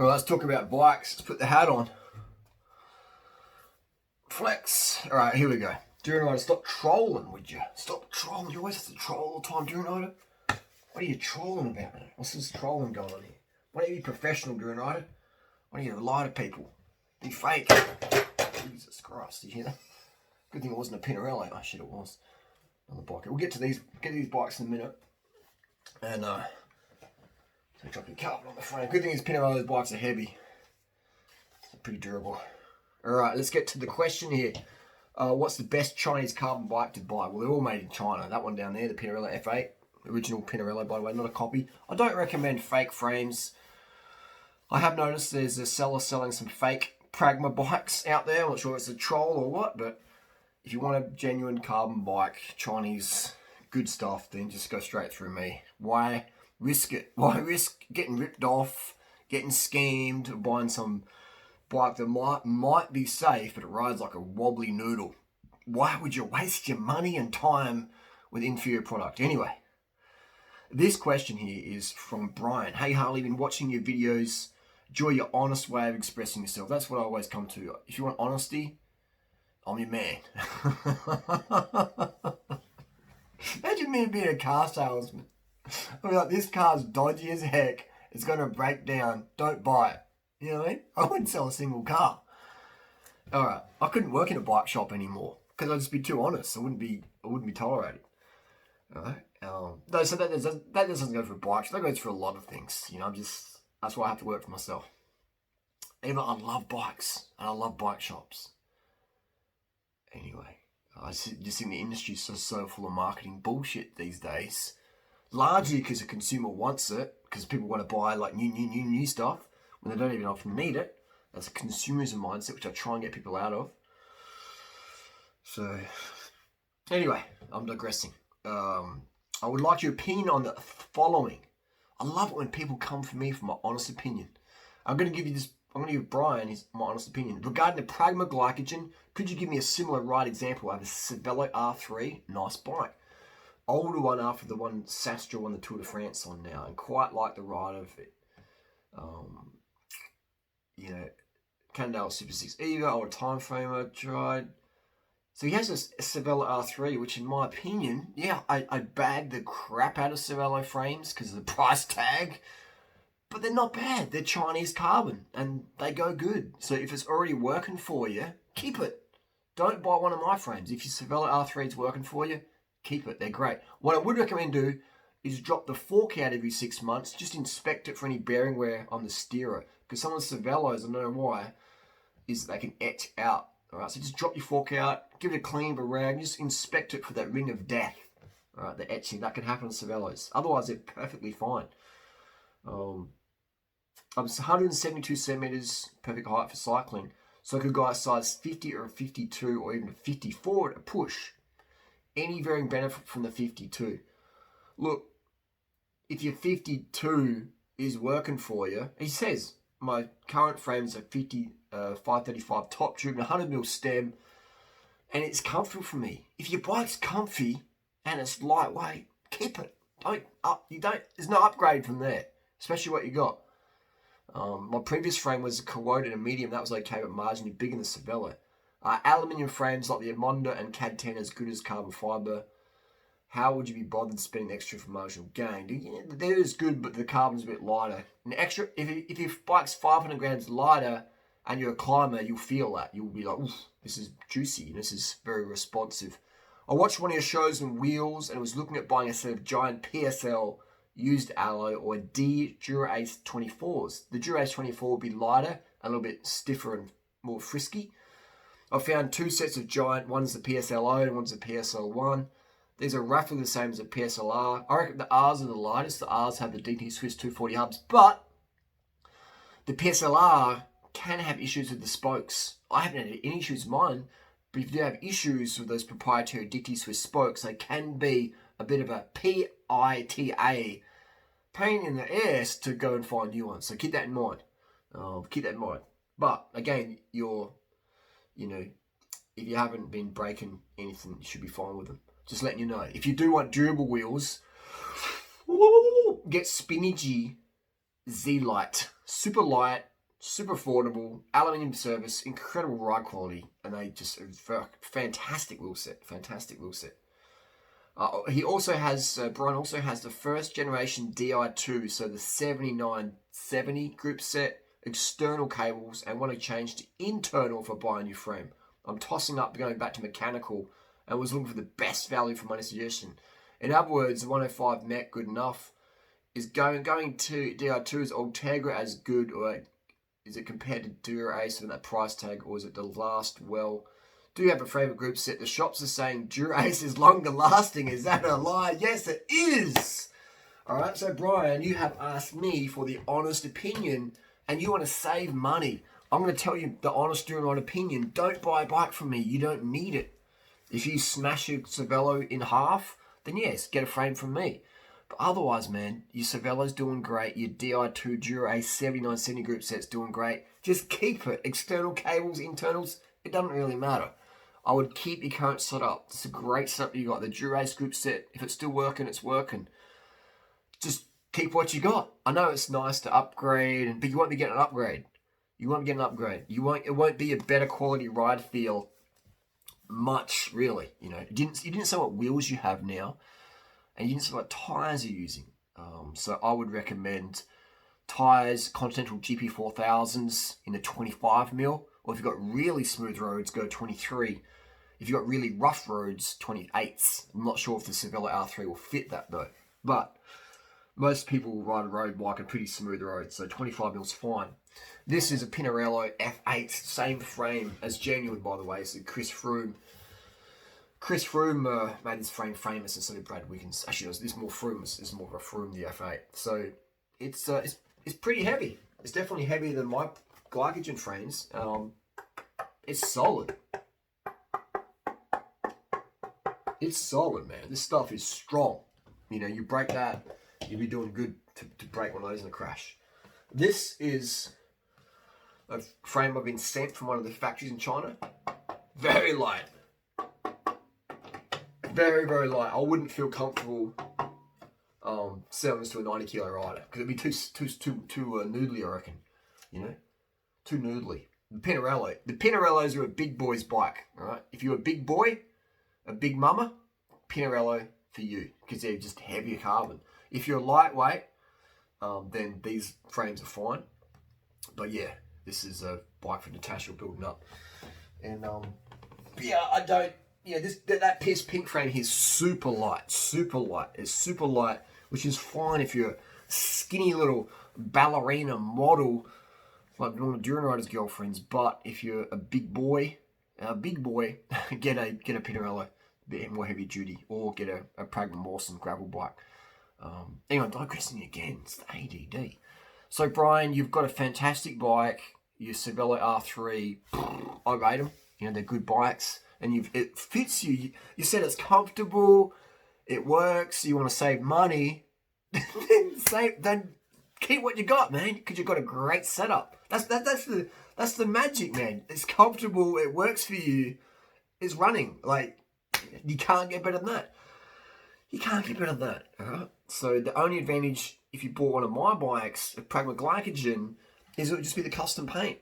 All right, let's talk about bikes. Let's put the hat on. Flex. All right, here we go. Durianrider, stop trolling, would you? Stop trolling. You always have to troll all the time, Durianrider. What are you trolling about, man? What's this trolling going on here? Why don't you be professional, Durianrider? Why don't you lie to people? Be fake. Jesus Christ, you hear that? Good thing it wasn't a Pinarello. Oh shit, it was. On the bike. We'll get to these bikes in a minute. And so drop your carbon on the frame. Good thing is Pinarello's bikes are heavy. They're pretty durable. Alright, let's get to the question here. What's the best Chinese carbon bike to buy? Well, they're all made in China. That one down there, the Pinarello F8. Original Pinarello, by the way, not a copy. I don't recommend fake frames. I have noticed there's a seller selling some fake Pragma bikes out there. I'm not sure if it's a troll or what, but if you want a genuine carbon bike, Chinese good stuff, then just go straight through me. Why risk it? Why risk getting ripped off, getting scammed, or buying some bike that might be safe, but it rides like a wobbly noodle? Why would you waste your money and time with inferior product? Anyway, this question here is from Brian. Hey Harley, been watching your videos. Enjoy your honest way of expressing yourself. That's what I always come to. If you want honesty, I'm your man. Imagine me being a car salesman. I'm like, this car's dodgy as heck. It's going to break down. Don't buy it. You know what I mean? I wouldn't sell a single car. All right. I couldn't work in a bike shop anymore because I'd just be too honest. I wouldn't be tolerated. All right. No, so that doesn't go for bikes. That goes for a lot of things. You know, that's why I have to work for myself. Even I love bikes and I love bike shops. Anyway, I just think the industry is so full of marketing bullshit these days. Largely because the consumer wants it, because people want to buy like new stuff when they don't even often need it. That's a consumerism mindset, which I try and get people out of. So, anyway, I'm digressing. I would like your opinion on the following. I love it when people come for me for my honest opinion. I'm going to give Brian my honest opinion. Regarding the Pragma Glycogen, could you give me a similar ride example? I have a Cervelo R3, nice bike. Older one after the one Sastra won the Tour de France on now, and quite like the ride of it. Cannondale Super 6 Eva, older time frame I tried. So he has a Cervelo R3, which in my opinion, yeah, I bagged the crap out of Cervelo frames because of the price tag. But they're not bad. They're Chinese carbon and they go good. So if it's already working for you, keep it. Don't buy one of my frames. If your Cervelo R3 is working for you, keep it. They're great. What I would recommend do is drop the fork out every 6 months. Just inspect it for any bearing wear on the steerer. Because some of the Cervelos, I don't know why, is they can etch out. All right, so just drop your fork out, give it a clean with a rag, just inspect it for that ring of death. All right, the etching, that can happen on Cervelos. Otherwise, they're perfectly fine. I'm 172 centimeters, perfect height for cycling. So I could go a size 50 or a 52 or even a 54 at a push. Any varying benefit from the 52. Look, if your 52 is working for you, he says, my current frames are 535 top tube and 100mm stem, and it's comfortable for me. If your bike's comfy and it's lightweight, keep it. There's no upgrade from there, especially what you got. My previous frame was a corroded and medium. That was okay, but marginally bigger than the Cervelo. Aluminium frames like the Amonda and CAD 10 as good as carbon fiber. How would you be bothered spending extra for marginal gain? Yeah, they're as good, but the carbon's a bit lighter. An extra, if your bike's 500 grams lighter and you're a climber, you'll feel that. You'll be like, oof, this is juicy. This is very responsive. I watched one of your shows on wheels and was looking at buying a set of giant PSL used alloy or Dura 24s. The Dura 24 would be lighter, a little bit stiffer and more frisky. I found two sets of giant. One's the PSLO and one's the PSL1. These are roughly the same as the PSLR. I reckon the R's are the lightest. The R's have the DT Swiss 240 hubs, but the PSLR can have issues with the spokes. I haven't had any issues with mine, but if you do have issues with those proprietary DT Swiss spokes, they can be a bit of a PITA, pain in the ass to go and find new ones. So keep that in mind. But again, if you haven't been breaking anything, you should be fine with them. Just letting you know. If you do want durable wheels, get Spinigi Z-Lite. Super light, super affordable, aluminium service, incredible ride quality, and they just fantastic wheel set. Fantastic wheel set. He also has, Brian also has the first generation Di2, so the 7970 group set, external cables, and want to change to internal for buying a new frame. I'm tossing up going back to mechanical and was looking for the best value for money suggestion. In other words, the 105 mech good enough. Is going to Di2, is Ultegra as good, or is it compared to Dura Ace with that price tag, or is it the last? Well, do you have a favourite group set? The shops are saying Dura Ace is longer lasting. Is that a lie? Yes, it is. Alright, so Brian, you have asked me for the honest opinion, and you want to save money. I'm going to tell you the honest Dura opinion. Don't buy a bike from me. You don't need it. If you smash your Cervelo in half, then yes, get a frame from me. But otherwise, man, your Cervelo's doing great. Your Di2 Dura Ace 7970 group set's doing great. Just keep it. External cables, internals, it doesn't really matter. I would keep your current setup. It's a great setup you got. The Dura Ace group set, if it's still working, it's working. Just keep what you got. I know it's nice to upgrade, but you won't be getting an upgrade. You won't get an upgrade. It won't be a better quality ride feel much, really. You didn't say what wheels you have now. And you didn't see what tyres you're using. So I would recommend tyres, Continental GP4000s in the 25mm. Or if you've got really smooth roads, go 23. If you've got really rough roads, 28s. I'm not sure if the Cervelo R3 will fit that though. But most people ride a road bike on pretty smooth roads, so 25mm is fine. This is a Pinarello F8, same frame as Genuine, by the way. So Chris Froome made his frame famous instead of Brad Wiggins. Actually, this more Froome. It's more of a Froome, the F8. So it's pretty heavy. It's definitely heavier than my glycogen frames. It's solid. It's solid, man. This stuff is strong. You break that, you'll be doing good to break one of those in a crash. This is a frame I've been sent from one of the factories in China. Very light. Very, very light. I wouldn't feel comfortable selling this to a 90 kilo rider because it'd be too noodly, I reckon. Too noodly. The Pinarellos are a big boy's bike. All right. If you're a big boy, a big mama, Pinarello for you because they're just heavier carbon. If you're lightweight, then these frames are fine. But yeah, this is a bike for Natasha building up, and that piss pink frame here is super light. It's super light, which is fine if you're a skinny little ballerina model like one of Durianrider's girlfriends. But if you're a big boy, get a Pinarello, a bit more heavy duty, or get a Pragma Ballsdeep gravel bike. Anyway, I'm digressing again. It's the ADD. So Brian, you've got a fantastic bike. Your Cervelo R3, I rate them. They're good bikes. And it fits you. You said it's comfortable, it works, you want to save money, then keep what you got, man, because you've got a great setup. That's the magic, man. It's comfortable, it works for you, it's running. Like, you can't get better than that. Alright? So the only advantage if you bought one of my bikes, a Pragma Glycogen, is it would just be the custom paint,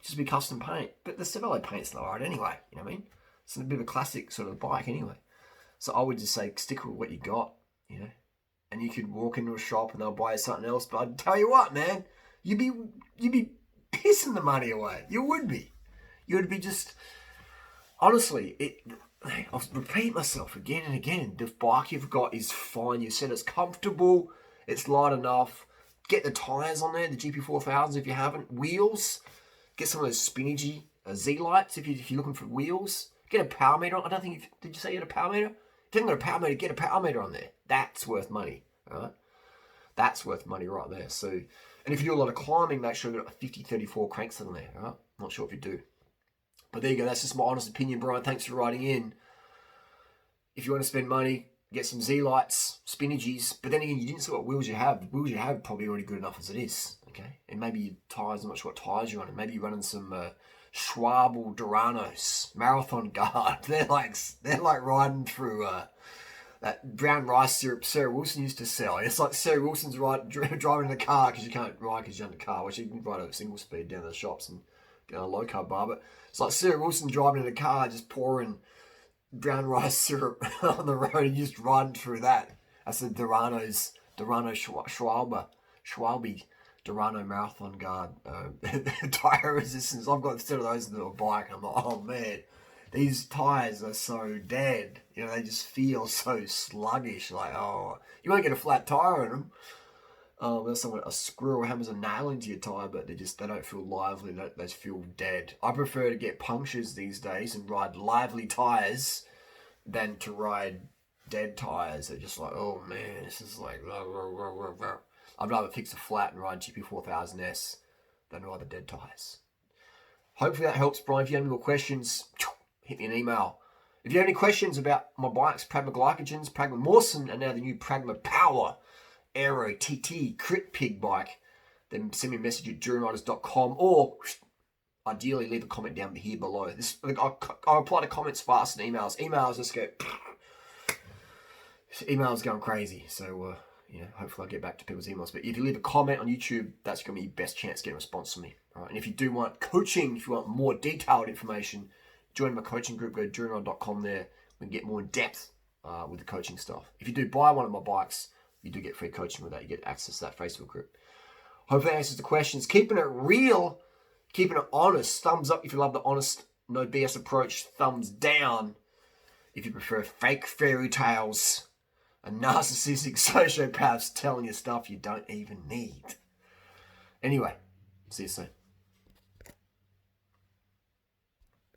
just be custom paint. But the Cervelo paint's alright anyway, you know what I mean? It's a bit of a classic sort of bike anyway. So I would just say stick with what you got, and you could walk into a shop and they'll buy you something else. But I'd tell you what, man, you'd be pissing the money away. You would be just, honestly, I'll repeat myself again and again. The bike you've got is fine. You said it's comfortable, it's light enough. Get the tyres on there, the GP4000s if you haven't. Wheels, get some of those spinachy Z-Lights if you're looking for wheels. Get a power meter on. I don't think did you say you had a power meter? If you haven't got a power meter, get a power meter on there. That's worth money, alright? That's worth money right there. So, and if you do a lot of climbing, make sure you've got a 50-34 cranks on there, alright? Not sure if you do. But there you go, that's just my honest opinion, Brian. Thanks for writing in. If you want to spend money, get some Z-Lights, spinachies, but then again, you didn't see what wheels you have. The wheels you have are probably already good enough as it is, okay? And maybe your tyres, I'm not sure what tyres you're running. Maybe you're running some Schwabel Duranos, Marathon Guard. They're like riding through that brown rice syrup Sarah Wilson used to sell. It's like Sarah Wilson's driving in a car because you can't ride because you're in the car. Which you can ride at a single speed down to the shops and get on a low carb bar. But it's like Sarah Wilson driving in a car, just pouring brown rice syrup on the road and just riding through that. That's the Durano Schwalbe Durano Marathon Guard tire resistance. I've got instead of those in the bike. I'm like, oh man, these tires are so dead. You know, they just feel so sluggish. Like, oh, you won't get a flat tire in them. Unless a squirrel hammers a nail into your tire, but they don't feel lively. They just feel dead. I prefer to get punctures these days and ride lively tires than to ride dead tires. They're just like, oh man, this is like, I'd rather fix a flat and ride GP4000S than ride the dead tires. Hopefully that helps, Brian. If you have any more questions, hit me an email. If you have any questions about my bikes, Pragma Glycogens, Pragma Mawson, and now the new Pragma Power Aero TT Crit Pig bike, then send me a message at durianriders.com, or ideally leave a comment down here below. I reply to comments faster than emails. Emails just go... Emails going crazy, so hopefully I'll get back to people's emails. But if you leave a comment on YouTube, that's going to be your best chance to get a response from me. All right? And if you do want coaching, if you want more detailed information, join my coaching group. Go to durianrider.com there. We can get more in depth with the coaching stuff. If you do buy one of my bikes, you do get free coaching with that. You get access to that Facebook group. Hopefully that answers the questions. Keeping it real, keeping it honest. Thumbs up if you love the honest, no BS approach. Thumbs down if you prefer fake fairy tales and narcissistic sociopaths telling you stuff you don't even need. Anyway, see you soon.